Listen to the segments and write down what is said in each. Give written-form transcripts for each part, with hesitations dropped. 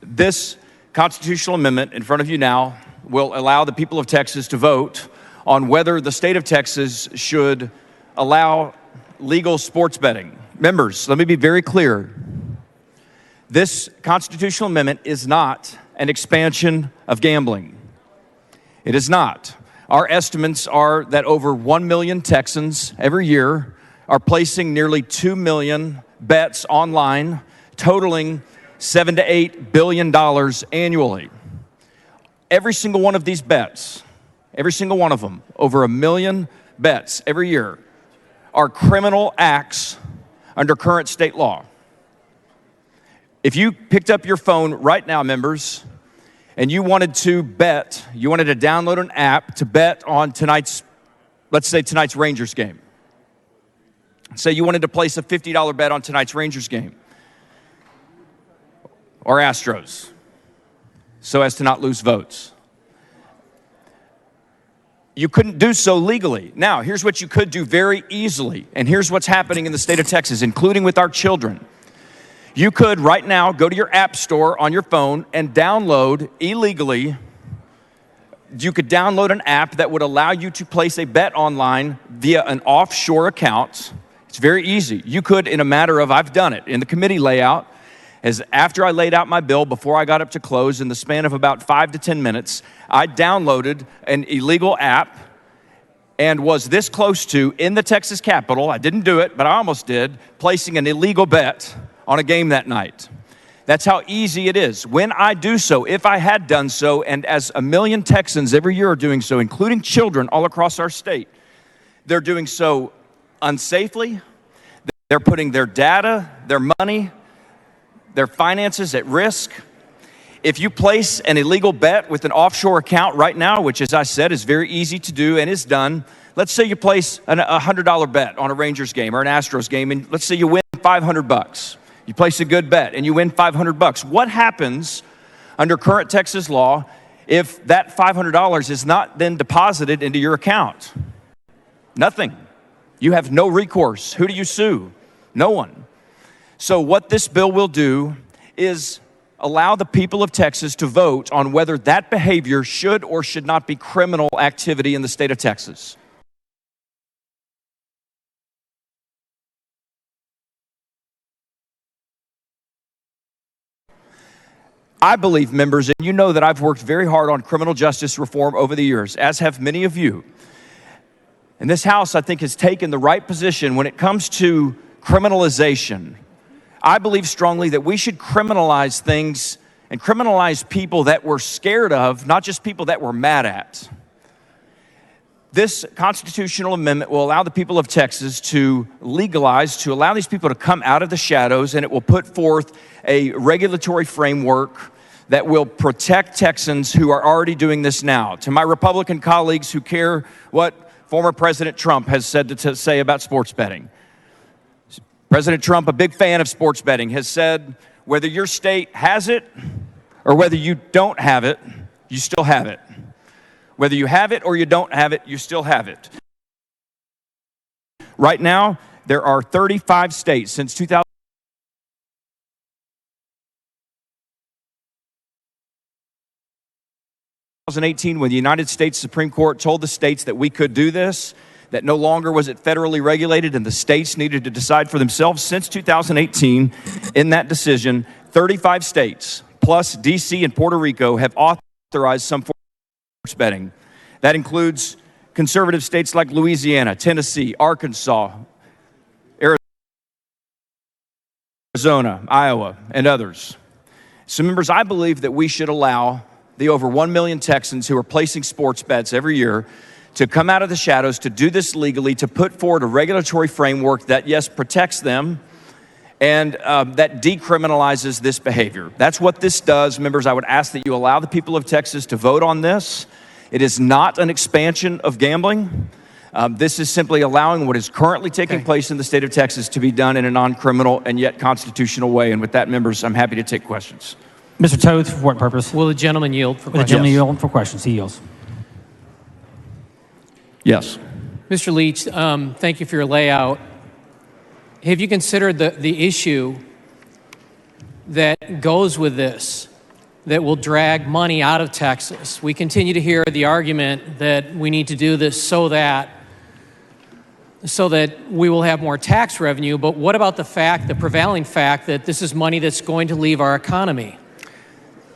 This constitutional amendment in front of you now will allow the people of Texas to vote on whether the state of Texas should allow legal sports betting. Members, let me be very clear. This constitutional amendment is not an expansion of gambling. It is not. Our estimates are that over 1 million Texans every year are placing nearly 2 million bets online, totaling $7 to $8 billion annually. Every single one of these bets, every single one of them, over 1 million bets every year, are criminal acts under current state law. If you picked up your phone right now, members, and you wanted to bet, you wanted to download an app to bet on tonight's, let's say tonight's Rangers game. Say you wanted to place a $50 bet on tonight's Rangers game or Astros so as to not lose votes. You couldn't do so legally. Now, here's what you could do very easily, and here's what's happening in the state of Texas, including with our children. You could right now go to your app store on your phone and download illegally. You could download an app that would allow you to place a bet online via an offshore account. It's very easy. You could, in a matter of, I've done it in the committee layout, as after I laid out my bill, before I got up to close, in the span of about 5 to 10 minutes, I downloaded an illegal app and was this close to, in the Texas Capitol, I didn't do it, but I almost did, placing an illegal bet on a game that night. That's how easy it is. When I do so, if I had done so, and as 1 million Texans every year are doing so, including children all across our state, they're doing so unsafely. They're putting their data, their money, their finances at risk. If you place an illegal bet with an offshore account right now, which, as I said, is very easy to do and is done, let's say you place a $100 bet on a Rangers game or an Astros game, and let's say you win $500. You place a good bet and you win $500. What happens under current Texas law if that $500 is not then deposited into your account? Nothing. You have no recourse. Who do you sue? No one. So what this bill will do is allow the people of Texas to vote on whether that behavior should or should not be criminal activity in the state of Texas. I believe, members, and you know that I've worked very hard on criminal justice reform over the years, as have many of you. And this House, I think, has taken the right position when it comes to criminalization. I believe strongly that we should criminalize things and criminalize people that we're scared of, not just people that we're mad at. This constitutional amendment will allow the people of Texas to legalize, to allow these people to come out of the shadows, and it will put forth a regulatory framework that will protect Texans who are already doing this now. To my Republican colleagues who care what former President Trump has said to say about sports betting. President Trump, a big fan of sports betting, has said whether your state has it or whether you don't have it, you still have it. Whether you have it or you don't have it, you still have it. Right now, there are 35 states since 2018, when the United States Supreme Court told the states that we could do this, that no longer was it federally regulated and the states needed to decide for themselves. Since 2018, in that decision, 35 states, plus D.C. and Puerto Rico, have authorized some form of sports betting. That includes conservative states like Louisiana, Tennessee, Arkansas, Arizona, Iowa, and others. So, members, I believe that we should allow the over 1 million Texans who are placing sports bets every year to come out of the shadows, to do this legally, to put forward a regulatory framework that, yes, protects them and that decriminalizes this behavior. That's what this does. Members, I would ask that you allow the people of Texas to vote on this. It is not an expansion of gambling. This is simply allowing what is currently taking place in the state of Texas to be done in a non-criminal and yet constitutional way. And with that, members, I'm happy to take questions. Mr. Toth, for what purpose? Will the gentleman yield for questions? The gentleman yield for questions. He yields. Yes. Mr. Leach, thank you for your layout. Have you considered the issue that goes with this? that will drag money out of Texas. We continue to hear the argument that we need to do this so that we will have more tax revenue, but what about the prevailing fact that this is money that's going to leave our economy?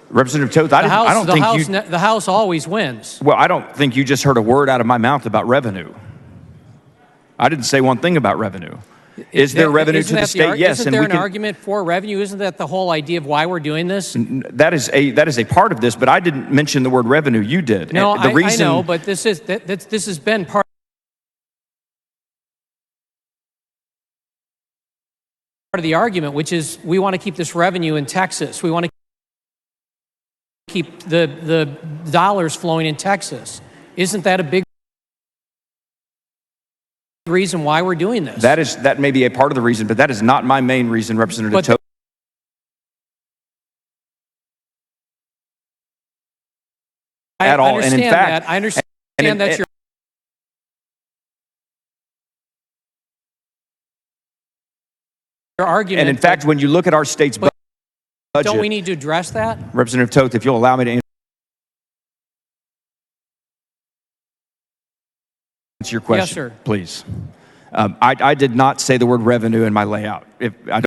Representative Toth, The House always wins. Well, I don't think you just heard a word out of my mouth about revenue. I didn't say one thing about revenue. Is there revenue to the state? Yes. Isn't there an argument for revenue? Isn't that the whole idea of why we're doing this? That is a part of this, but I didn't mention the word revenue. You did. No, I know, but this has been part of the argument, which is we want to keep this revenue in Texas. We want to keep the dollars flowing in Texas. Isn't that a big reason why we're doing this? That may be a part of the reason, but that is not my main reason, Representative Toth. At all. And in fact, I understand that's your argument. And in fact, when you look at our state's budget, don't we need to address that? Representative Toth, if you'll allow me to answer your question, yes, sir. Please. I did not say the word revenue in my layout. I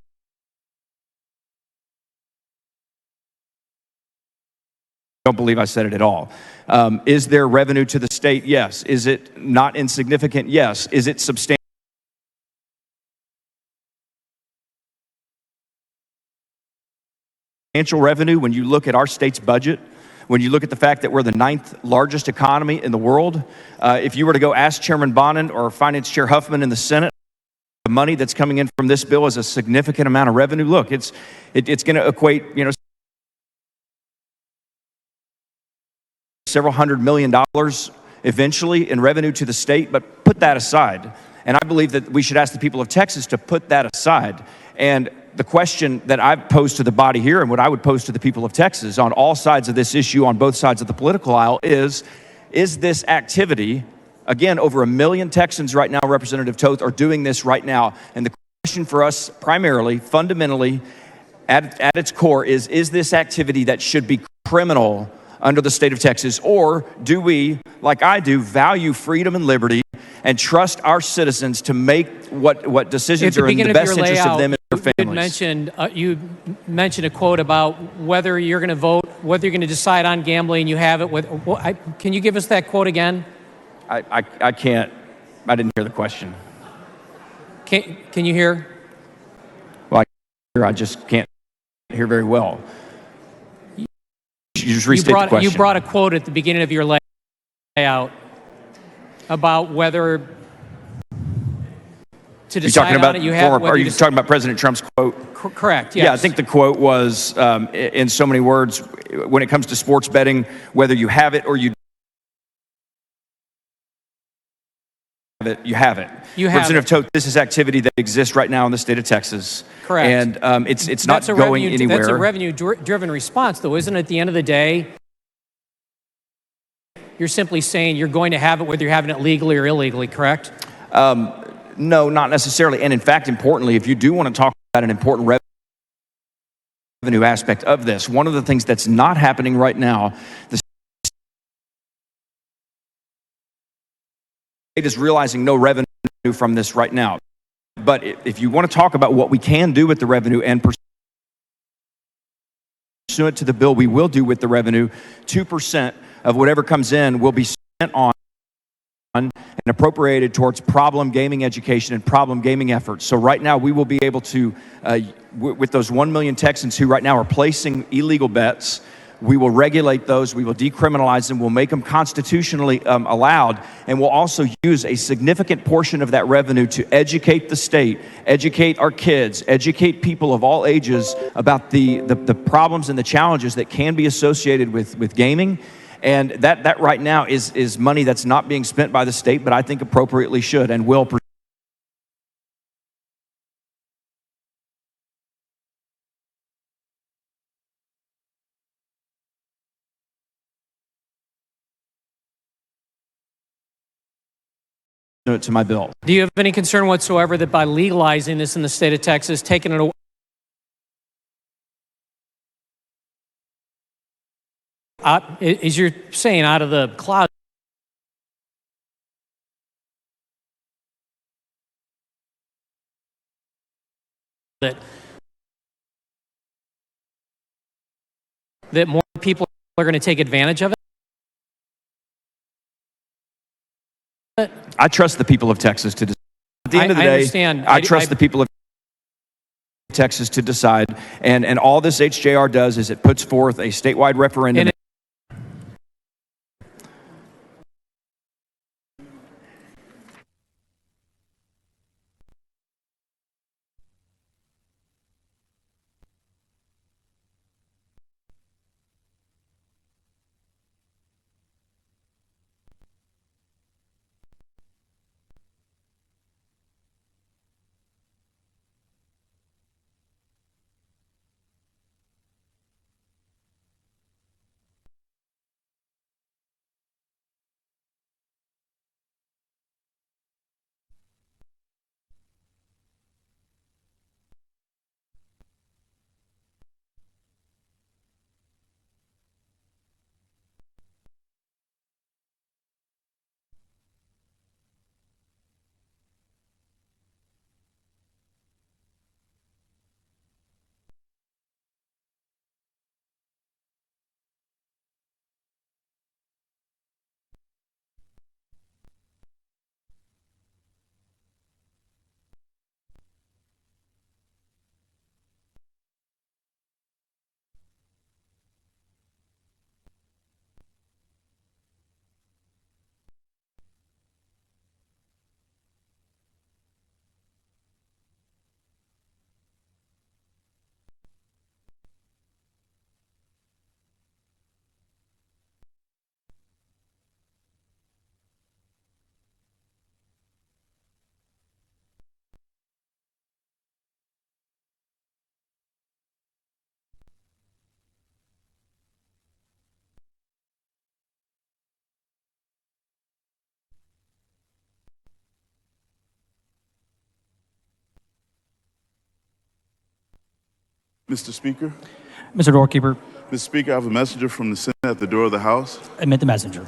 don't believe I said it at all. Is there revenue to the state? Yes. Is it not insignificant? Yes. Is it substantial revenue when you look at our state's budget? When you look at the fact that we're the 9th largest economy in the world, if you were to go ask Chairman Bonin or Finance Chair Huffman in the Senate, the money that's coming in from this bill is a significant amount of revenue. Look, it's going to equate, several $100 million eventually in revenue to the state, but put that aside. And I believe that we should ask the people of Texas to put that aside. And the question that I've posed to the body here and what I would pose to the people of Texas on all sides of this issue, on both sides of the political aisle, is this activity, again, over 1 million Texans right now, Representative Toth, are doing this right now. And the question for us primarily, fundamentally, at its core is this activity that should be criminal under the state of Texas, or do we, like I do, value freedom and liberty and trust our citizens to make what decisions are in the best interest of them and their families? You mentioned a quote about whether you're going to vote, whether you're going to decide on gambling. You have it with. Can you give us that quote again? I can't. I didn't hear the question. Can you hear? Well, I just can't hear very well. You just restate the question. You brought a quote at the beginning of your layout about whether to decide on it. Are you talking about President Trump's quote? Correct, yes. Yeah, I think the quote was, in so many words, when it comes to sports betting, whether you have it or you have it, you have it. Representative Toth, this is activity that exists right now in the state of Texas. Correct. And it's not going anywhere. That's a revenue-driven response, though, isn't it? At the end of the day, you're simply saying you're going to have it whether you're having it legally or illegally, correct? No, not necessarily. And in fact, importantly, if you do want to talk about an important revenue aspect of this, one of the things that's not happening right now, the state is realizing no revenue from this right now. But if you want to talk about what we can do with the revenue and pursuant to the bill, we will do with the revenue, 2% of whatever comes in will be spent on and appropriated towards problem gaming education and problem gaming efforts. So right now we will be able to, with those 1 million Texans who right now are placing illegal bets, we will regulate those, we will decriminalize them, we'll make them constitutionally allowed, and we'll also use a significant portion of that revenue to educate the state, educate our kids, educate people of all ages about the problems and the challenges that can be associated with gaming. And that right now is money that's not being spent by the state, but I think appropriately should and will. To my bill. Do you have any concern whatsoever that by legalizing this in the state of Texas, taking it away as you're saying, out of the closet, that more people are going to take advantage of it? I trust the people of Texas to decide. At the end of the I day, understand. I trust the people of Texas to decide. And all this HJR does is it puts forth a statewide referendum. Mr. Speaker. Mr. Doorkeeper, Mr. Speaker, I have a messenger from the Senate at the door of the House. admit the messenger.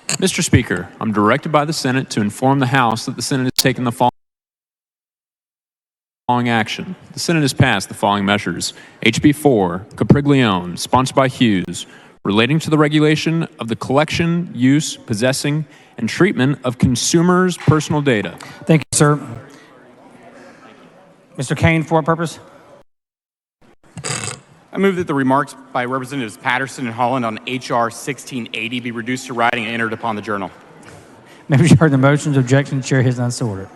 Mr. Speaker, I'm directed by the Senate to inform the House that the Senate has taken the following action. The Senate has passed the following measures. HB 4, Capriglione, sponsored by Hughes, relating to the regulation of the collection, use, possessing, and treatment of consumers' personal data. Thank you, sir. Mr. Kane, for what purpose? I move that the remarks by Representatives Patterson and Holland on H.R. 1680 be reduced to writing and entered upon the journal. Members, you heard the motions. Objection. Chair has none, so ordered.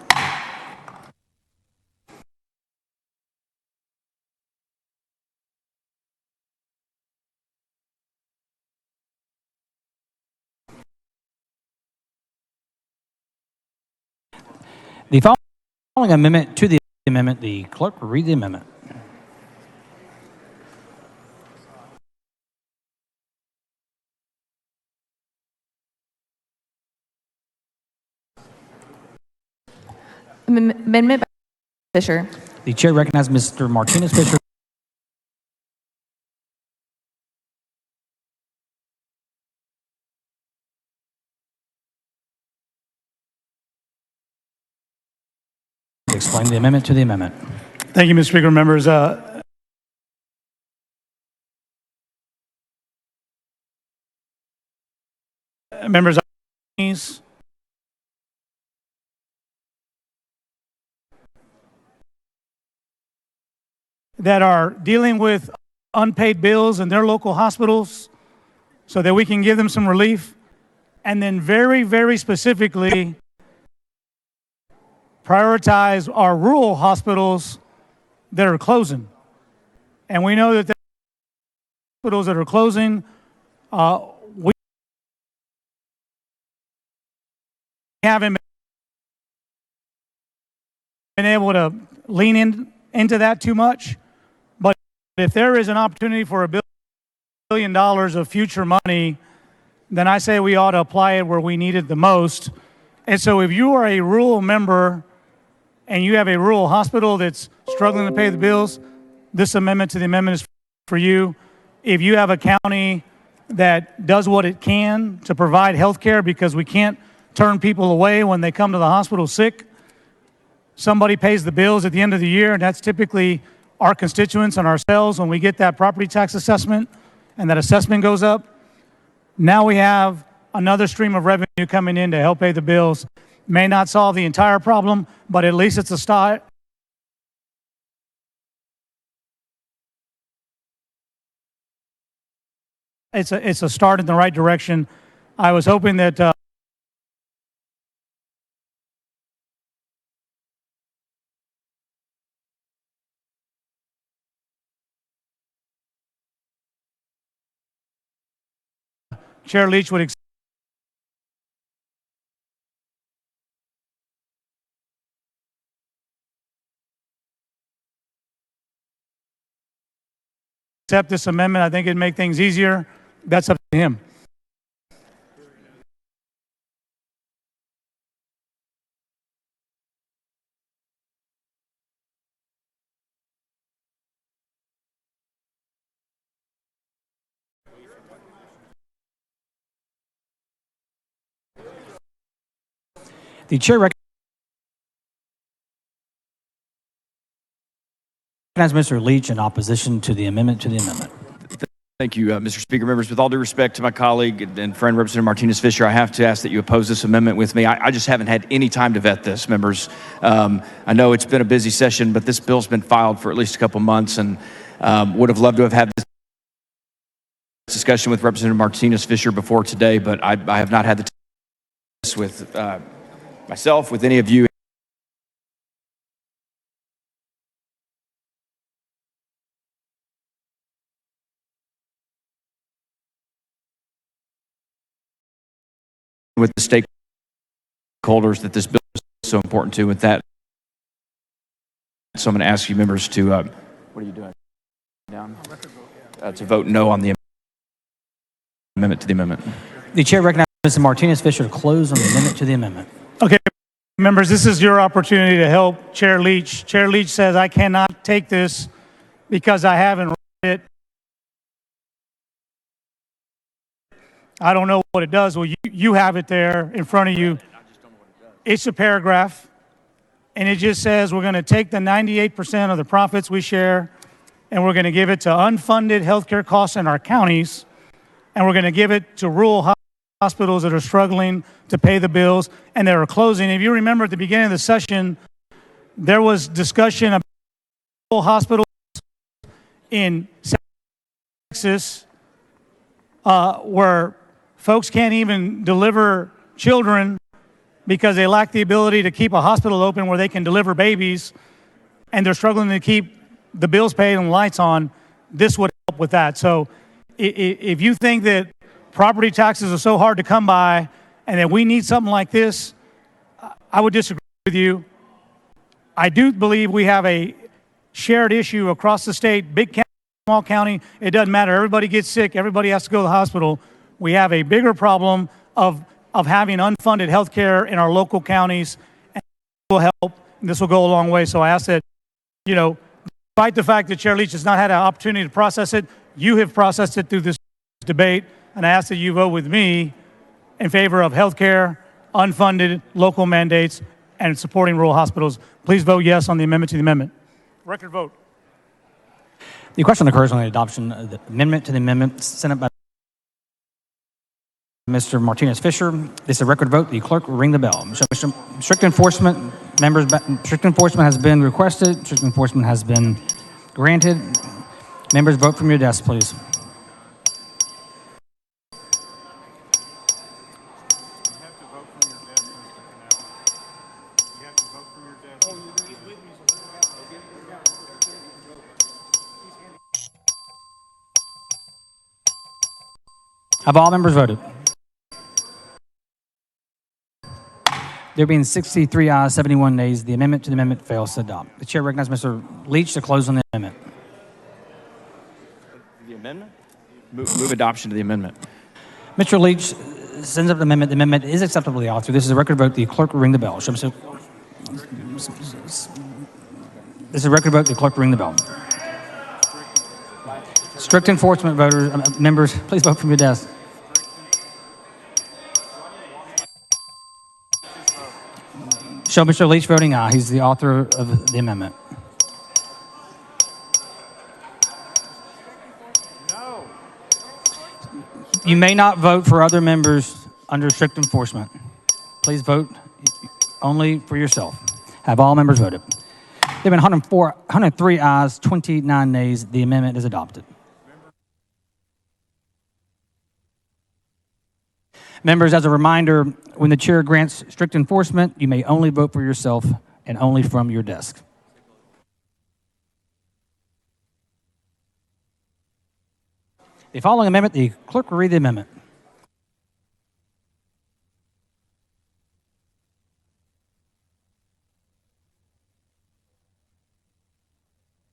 The following amendment to the amendment, the clerk will read the amendment. Amendment by Fisher. The chair recognizes Mr. Martinez Fisher. Explain the amendment to the amendment. Thank you, Mr. Speaker. Members, that are dealing with unpaid bills in their local hospitals so that we can give them some relief, and then very, very specifically prioritize our rural hospitals that are closing. And we know that the hospitals that are closing, we haven't been able to lean into that too much. But if there is an opportunity for $1 billion of future money, then I say we ought to apply it where we need it the most. And so if you are a rural member and you have a rural hospital that's struggling to pay the bills, this amendment to the amendment is for you. if you have a county that does what it can to provide health care, because we can't turn people away when they come to the hospital sick. Somebody pays the bills at the end of the year, and that's typically our constituents and ourselves when we get that property tax assessment and that assessment goes up. Now we have another stream of revenue coming in to help pay the bills. May not solve the entire problem, but at least it's a start. It's a start in the right direction. I was hoping that Chair Leach would accept this amendment. I think it'd make things easier. That's up to him. The chair recognizes Mr. Leach in opposition to the amendment to the amendment. Thank you, Mr. Speaker. Members, with all due respect to my colleague and friend, Representative Martinez Fisher, I have to ask that you oppose this amendment with me. I just haven't had any time to vet this, members. I know it's been a busy session, but this bill's been filed for at least a couple months, and would have loved to have had this discussion with Representative Martinez Fisher before today, but I have not had the time with myself, with any of you. With the stakeholders that this bill is so important to. With that, so I'm going to ask you members to, what are you doing? Down? To vote no on the amendment to the amendment. The chair recognizes Mr. Martinez Fisher to close on the amendment to the amendment. Okay, members, this is your opportunity to help Chair Leach. Chair Leach says, I cannot take this because I haven't read it. I don't know what it does. Well, you have it there in front of you. It's a paragraph, and it just says we're going to take the 98% of the profits we share, and we're going to give it to unfunded healthcare costs in our counties, and we're going to give it to rural hospitals that are struggling to pay the bills, and that are closing. If you remember at the beginning of the session, there was discussion about rural hospitals in Texas where folks can't even deliver children because they lack the ability to keep a hospital open where they can deliver babies, and they're struggling to keep the bills paid and the lights on. This would help with that. So if you think that property taxes are so hard to come by and that we need something like this, I would disagree with you. I do believe we have a shared issue across the state, big county, small county. It doesn't matter. Everybody gets sick. Everybody has to go to the hospital. We have a bigger problem of having unfunded health care in our local counties, and this will help, and this will go a long way. So I ask that, despite the fact that Chair Leach has not had an opportunity to process it, you have processed it through this debate, and I ask that you vote with me in favor of health care, unfunded local mandates, and supporting rural hospitals. Please vote yes on the amendment to the amendment. Record vote. The question occurs on the adoption of the amendment to the amendment sent by Mr. Martinez Fisher. This is a record vote. The clerk will ring the bell. Strict enforcement, members, strict enforcement has been requested. Strict enforcement has been granted. Members, vote from your desk, please. Have all members voted? There being 63 ayes, 71 nays, the amendment to the amendment fails to adopt. The chair recognizes Mr. Leach to close on the amendment. The amendment? Move adoption to the amendment. Mr. Leach sends up the amendment. The amendment is acceptable to the author. This is a record vote. The clerk will ring the bell. This is a record vote. The clerk will ring the bell. Strict enforcement voters, members, please vote from your desk. Show Mr. Leach voting aye. He's the author of the amendment. You may not vote for other members under strict enforcement. Please vote only for yourself. Have all members voted? There have been 103 ayes, 29 nays. The amendment is adopted. Members, as a reminder, when the chair grants strict enforcement, you may only vote for yourself and only from your desk. The following amendment, the clerk will read the amendment.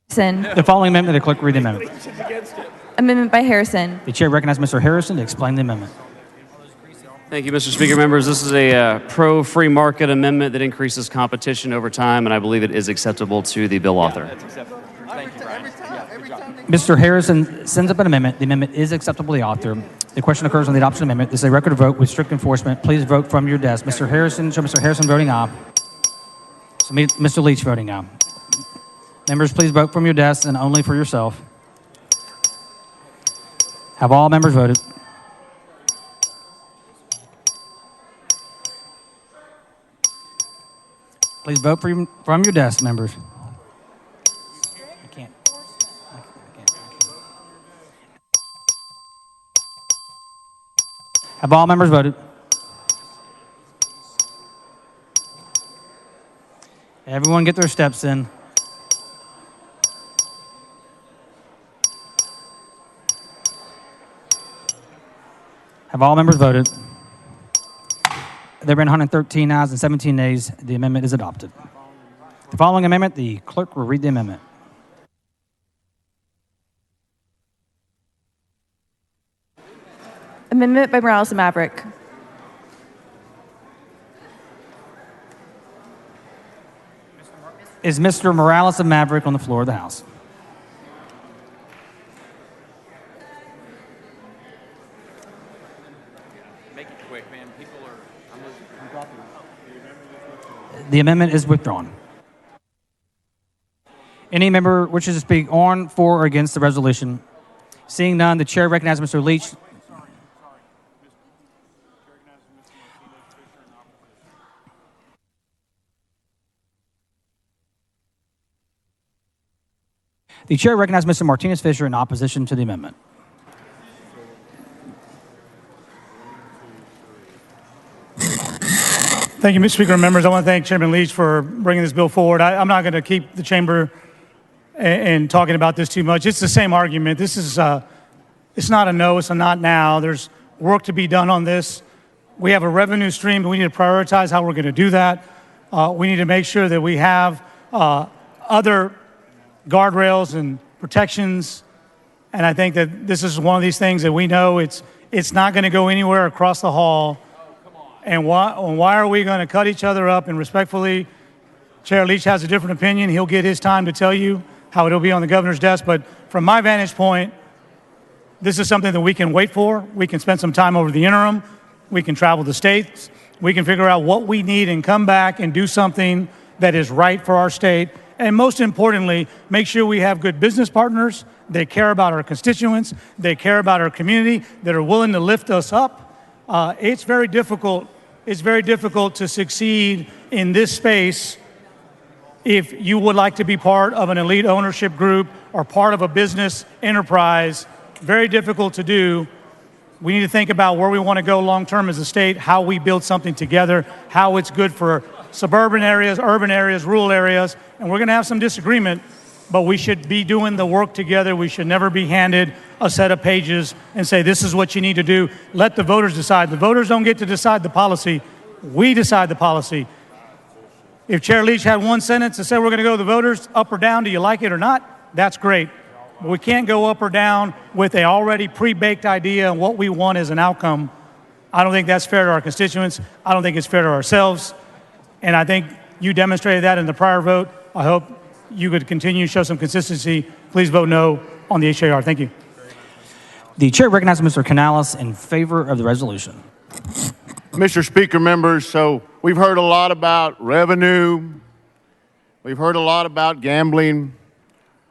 The following amendment, the clerk will read the amendment. Amendment by Harrison. The chair recognizes Mr. Harrison to explain the amendment. Thank you, Mr. Speaker. Members, this is a pro-free market amendment that increases competition over time, and I believe it is acceptable to the bill author. Mr. Harrison sends up an amendment. The amendment is acceptable to the author. The question occurs on the adoption amendment. This is a record of vote with strict enforcement. Please vote from your desk. Mr. Harrison, show Mr. Harrison voting aye. So Mr. Leach voting aye. Members, please vote from your desk and only for yourself. Have all members voted? Please vote from your desk, members. I can't. Have all members voted? Everyone get their steps in. Have all members voted? There have been 113 ayes and 17 nays. The amendment is adopted. The following amendment, the clerk will read the amendment. Amendment by Morales and Maverick. Is Mr. Morales and Maverick on the floor of the House? The amendment is withdrawn. Any member wishes to speak on, for, or against the resolution? Seeing none, the chair recognizes Mr. Leach. The chair recognizes Mr. Martinez Fisher in opposition to the amendment. Thank you, Mr. Speaker and members. I want to thank Chairman Leach for bringing this bill forward. I'm not going to keep the chamber and talking about this too much. It's the same argument. This is, it's not a no, it's a not now. There's work to be done on this. We have a revenue stream, but we need to prioritize how we're going to do that. We need to make sure that we have other guardrails and protections. And I think that this is one of these things that we know it's not going to go anywhere across the hall. And why are we going to cut each other up? And respectfully, Chair Leach has a different opinion. He'll get his time to tell you how it'll be on the governor's desk. But from my vantage point, this is something that we can wait for. We can spend some time over the interim. We can travel the states. We can figure out what we need and come back and do something that is right for our state. And most importantly, make sure we have good business partners. They care about our constituents. They care about our community, that are willing to lift us up. It's very difficult to succeed in this space if you would like to be part of an elite ownership group or part of a business enterprise. Very difficult to do. We need to think about where we want to go long term as a state, how we build something together, how it's good for suburban areas, urban areas, rural areas. And we're going to have some disagreement, but we should be doing the work together. We should never be handed a set of pages and say, this is what you need to do. Let the voters decide. The voters don't get to decide the policy. We decide the policy. If Chair Leach had one sentence that said we're going to go to the voters, up or down, do you like it or not? That's great. But we can't go up or down with an already pre-baked idea and what we want as an outcome. I don't think that's fair to our constituents. I don't think it's fair to ourselves. And I think you demonstrated that in the prior vote. I hope you could continue to show some consistency. Please vote no on the HJR. Thank you. The chair recognizes Mr. Canales in favor of the resolution. Mr. Speaker, members, so we've heard a lot about revenue. We've heard a lot about gambling.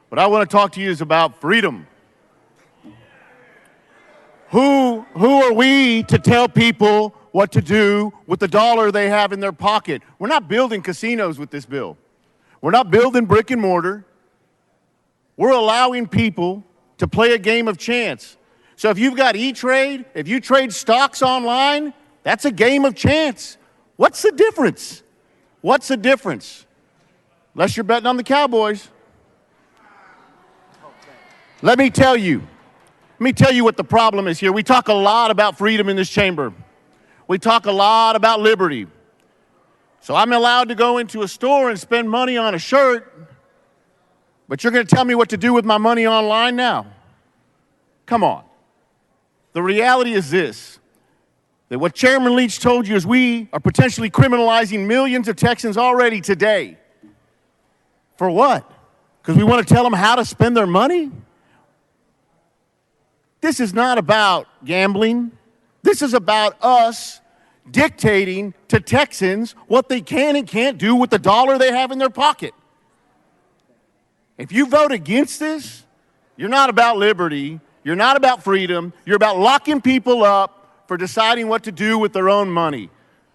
What I want to talk to you is about freedom. Who are we to tell people what to do with the dollar they have in their pocket? We're not building casinos with this bill. We're not building brick and mortar. We're allowing people to play a game of chance. So if you've got E-Trade, if you trade stocks online, that's a game of chance. What's the difference? What's the difference? Unless you're betting on the Cowboys. Let me tell you what the problem is here. We talk a lot about freedom in this chamber. We talk a lot about liberty. So I'm allowed to go into a store and spend money on a shirt, but you're going to tell me what to do with my money online now? Come on. The reality is this, that what Chairman Leach told you is we are potentially criminalizing millions of Texans already today. For what? Because we want to tell them how to spend their money? This is not about gambling. This is about us dictating to Texans what they can and can't do with the dollar they have in their pocket. If you vote against this, you're not about liberty, you're not about freedom, you're about locking people up for deciding what to do with their own money.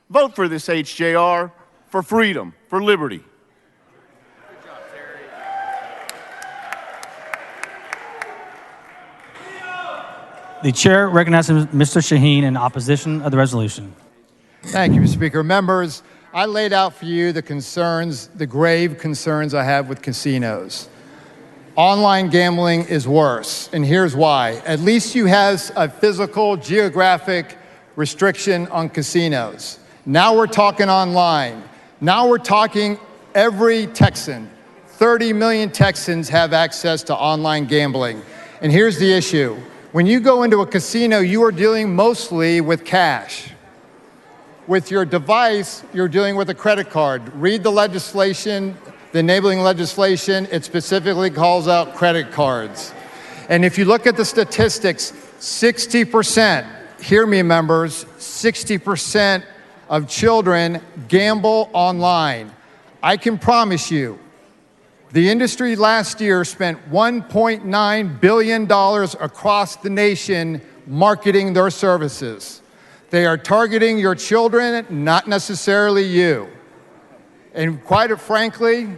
Vote for this HJR, for freedom, for liberty. The chair recognizes Mr. Shaheen in opposition of the resolution. Thank you, Mr. Speaker. Members, I laid out for you the concerns, the grave concerns I have with casinos. Online gambling is worse, and here's why. At least you have a physical, geographic restriction on casinos. Now we're talking online. Now we're talking every Texan. 30 million Texans have access to online gambling. And here's the issue. When you go into a casino, you are dealing mostly with cash. With your device, you're dealing with a credit card. Read the legislation, the enabling legislation, it specifically calls out credit cards. And if you look at the statistics, 60%, hear me members, 60% of children gamble online. I can promise you, the industry last year spent $1.9 billion across the nation marketing their services. They are targeting your children, not necessarily you. And quite frankly,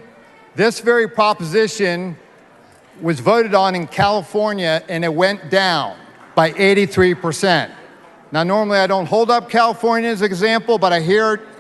this very proposition was voted on in California and it went down by 83%. Now, normally I don't hold up California as an example, but I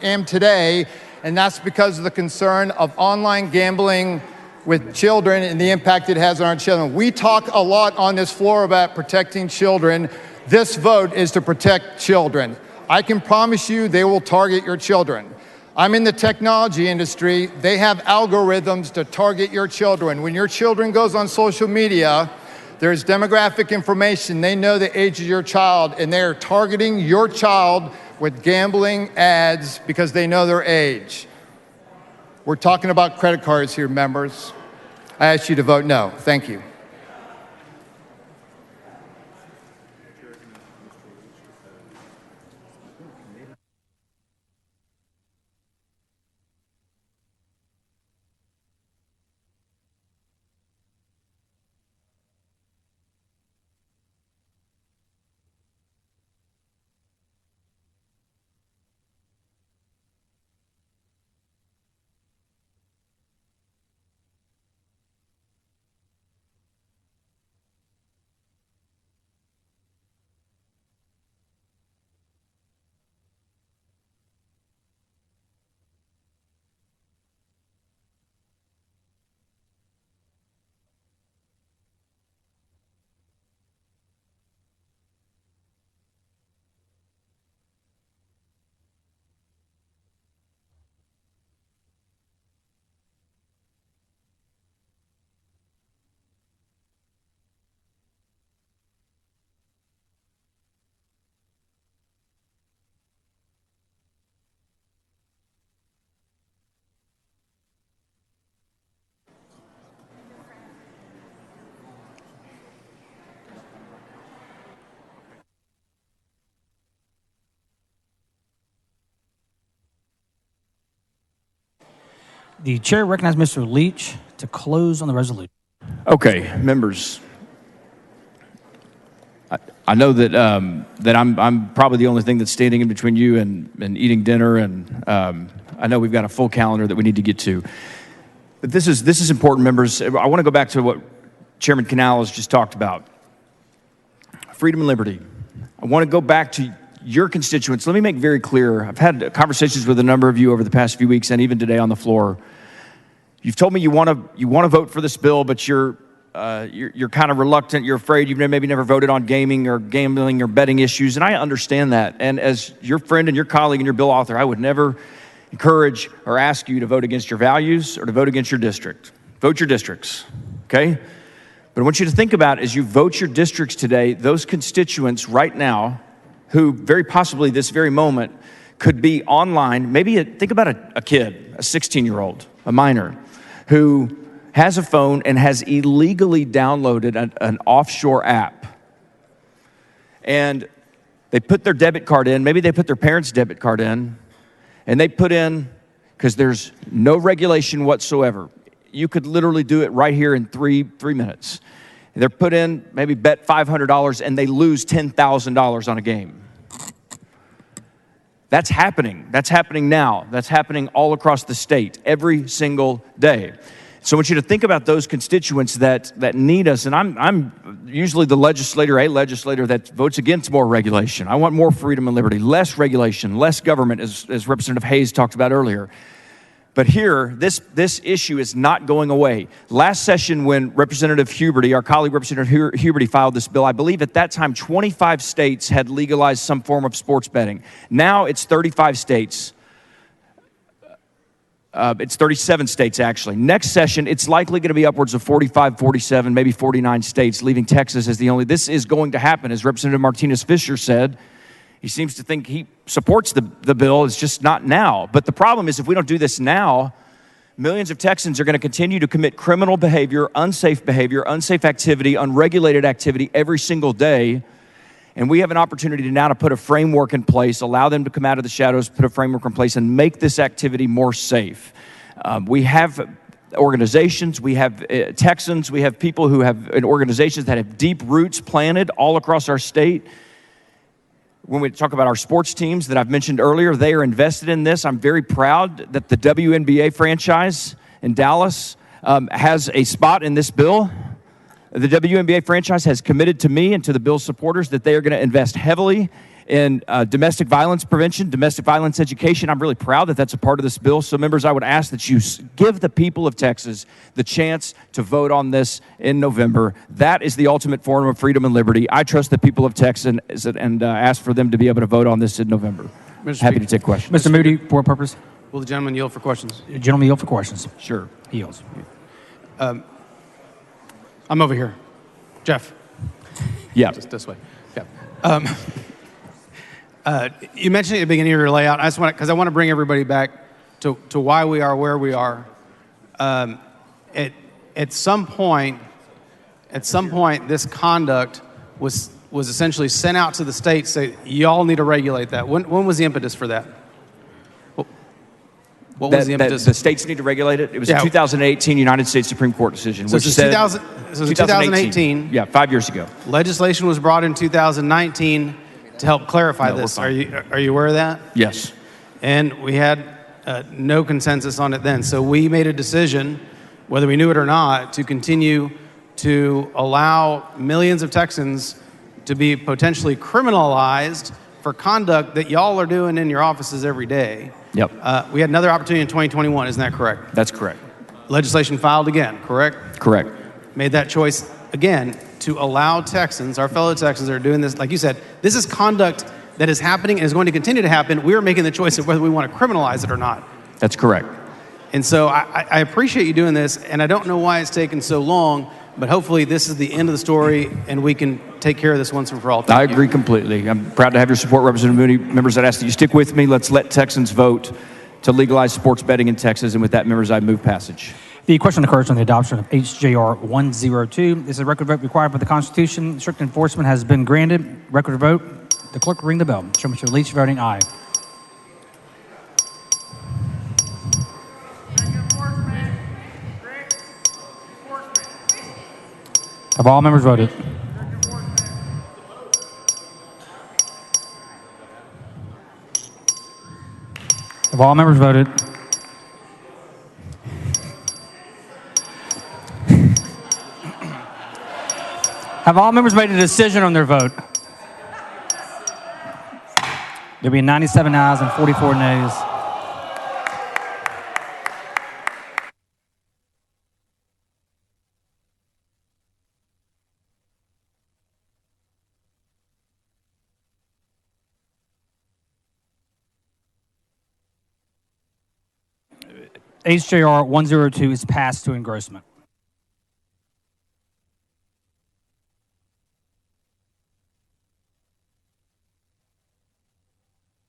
am today, and that's because of the concern of online gambling with children and the impact it has on our children. We talk a lot on this floor about protecting children. This vote is to protect children. I can promise you they will target your children. I'm in the technology industry. They have algorithms to target your children. When your children goes on social media, there's demographic information. They know the age of your child, and they're targeting your child with gambling ads because they know their age. We're talking about credit cards here, members. I ask you to vote no. Thank you. The chair recognizes Mr. Leach to close on the resolution. Okay, members. I know that that I'm probably the only thing that's standing in between you and eating dinner, and I know we've got a full calendar that we need to get to. But this is important, members. I want to go back to what Chairman Canales just talked about. Freedom and liberty. I want to go back to your constituents. Let me make very clear. I've had conversations with a number of you over the past few weeks and even today on the floor. You've told me you want to vote for this bill, but you're kind of reluctant. You're afraid. You've maybe never voted on gaming or gambling or betting issues, and I understand that. And as your friend and your colleague and your bill author, I would never encourage or ask you to vote against your values or to vote against your district. Vote your districts, okay? But I want you to think about, as you vote your districts today, those constituents right now who very possibly this very moment could be online. Maybe think about a kid, a 16-year-old, a minor, who has a phone and has illegally downloaded an offshore app. And they put their debit card in, maybe they put their parents' debit card in, and they put in, because there's no regulation whatsoever. You could literally do it right here in three minutes. They're put in, maybe bet $500, and they lose $10,000 on a game. That's happening. That's happening now. That's happening all across the state every single day. So I want you to think about those constituents that need us. And I'm usually a legislator that votes against more regulation. I want more freedom and liberty, less regulation, less government, as Representative Hayes talked about earlier. But here, this issue is not going away. Last session, when Representative Huberty, our colleague Representative Huberty, filed this bill, I believe at that time 25 states had legalized some form of sports betting. Now it's 35 states. It's 37 states, actually. Next session, it's likely going to be upwards of 45, 47, maybe 49 states, leaving Texas as the only. This is going to happen, as Representative Martinez-Fisher said. He seems to think he supports the bill. It's just not now. But the problem is, if we don't do this now, millions of Texans are going to continue to commit criminal behavior, unsafe activity, unregulated activity every single day. And we have an opportunity now to put a framework in place, allow them to come out of the shadows, put a framework in place, and make this activity more safe. We have organizations, we have Texans, we have people who have organizations that have deep roots planted all across our state. When we talk about our sports teams that I've mentioned earlier, they are invested in this. I'm very proud that the WNBA franchise in Dallas has a spot in this bill. The WNBA franchise has committed to me and to the bill's supporters that they are going to invest heavily in domestic violence prevention, domestic violence education. I'm really proud that that's a part of this bill. So, members, I would ask that you give the people of Texas the chance to vote on this in November. That is the ultimate form of freedom and liberty. I trust the people of Texas and ask for them to be able to vote on this in November. Happy to take questions. Mr. Moody, for what purpose? Will the gentleman yield for questions? The gentleman yield for questions. Sure. He yields. I'm over here. Jeff. Yeah. Just this way. Yeah. You mentioned at the beginning of your layout, because I want to bring everybody back to why we are where we are. At some point, this conduct was essentially sent out to the states, say, y'all need to regulate that. When was the impetus for that? What was the impetus? The states need to regulate it? It was a 2018 United States Supreme Court decision, which said 2018. Yeah, 5 years ago. Legislation was brought in 2019 to help clarify this. Are you aware of that? Yes. And we had no consensus on it then. So we made a decision, whether we knew it or not, to continue to allow millions of Texans to be potentially criminalized for conduct that y'all are doing in your offices every day. Yep. We had another opportunity in 2021, isn't that correct? That's correct. Legislation filed again, correct? Correct. Made that choice again to allow Texans, our fellow Texans that are doing this, like you said, this is conduct that is happening and is going to continue to happen. We are making the choice of whether we want to criminalize it or not. That's correct. And so I appreciate you doing this, and I don't know why it's taken so long, but hopefully this is the end of the story and we can take care of this once and for all. I agree completely. I'm proud to have your support, Representative Moody. Members, I'd ask that you stick with me. Let's let Texans vote to legalize sports betting in Texas. And with that, members, I move passage. The question occurs on the adoption of HJR 102. This is a record vote required by the Constitution. Strict enforcement has been granted. Record vote. The clerk will ring the bell. Show Mr. Leach voting aye. Have all members voted? Have all members voted? Have all members made a decision on their vote? There'll be 97 ayes and 44 nays. HJR 102 is passed to engrossment.